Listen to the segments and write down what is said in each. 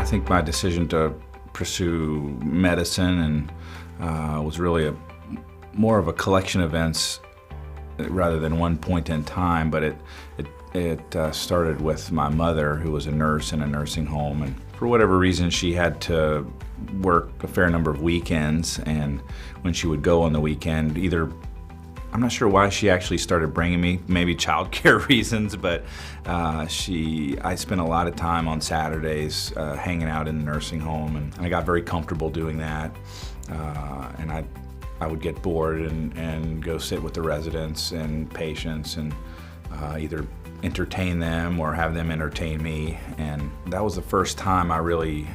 think my decision to pursue medicine was really more of a collection of events rather than one point in time, but it started with my mother, who was a nurse in a nursing home, and for whatever reason she had to work a fair number of weekends, and when she would go on the weekend, I'm not sure why she actually started bringing me, maybe childcare reasons, but I spent a lot of time on Saturdays hanging out in the nursing home, and I got very comfortable doing that. And I would get bored and go sit with the residents and patients and either entertain them or have them entertain me. And that was the first time I really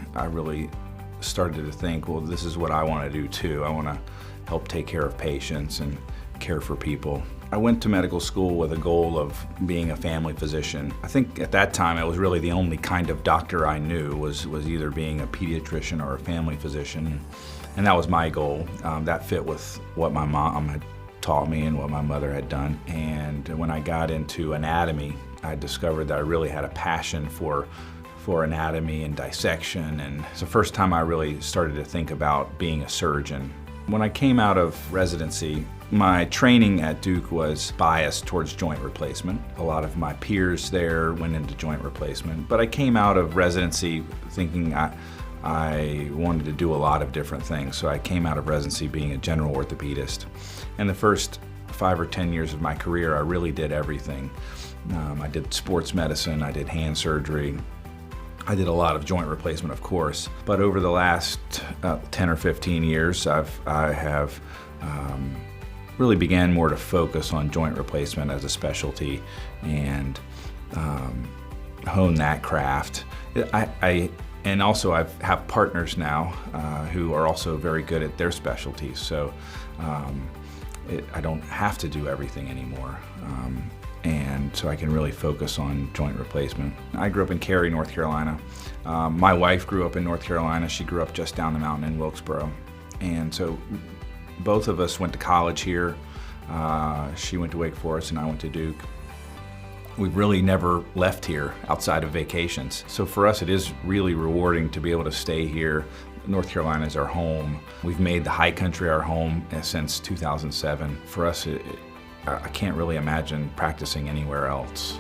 started to think, well, this is what I want to do too. I want to help take care of patients and care for people. I went to medical school with a goal of being a family physician. I think at that time it was really the only kind of doctor I knew was either being a pediatrician or a family physician, and that was my goal. That fit with what my mom had taught me and what my mother had done. And when I got into anatomy, I discovered that I really had a passion for anatomy and dissection, and it's the first time I really started to think about being a surgeon. When I came out of residency, my training at Duke was biased towards joint replacement. A lot of my peers there went into joint replacement, but I came out of residency thinking I wanted to do a lot of different things. So I came out of residency being a general orthopedist. And the first 5 or 10 years of my career, I really did everything. I did sports medicine, I did hand surgery, I did a lot of joint replacement, of course. But over the last 10 or 15 years, I have really began more to focus on joint replacement as a specialty and hone that craft. And also I have partners now who are also very good at their specialties, so I don't have to do everything anymore. And so I can really focus on joint replacement. I grew up in Cary, North Carolina. My wife grew up in North Carolina. She grew up just down the mountain in Wilkesboro. And so both of us went to college here. She went to Wake Forest and I went to Duke. We've really never left here outside of vacations. So for us, it is really rewarding to be able to stay here. North Carolina is our home. We've made the high country our home since 2007. For us, I can't really imagine practicing anywhere else.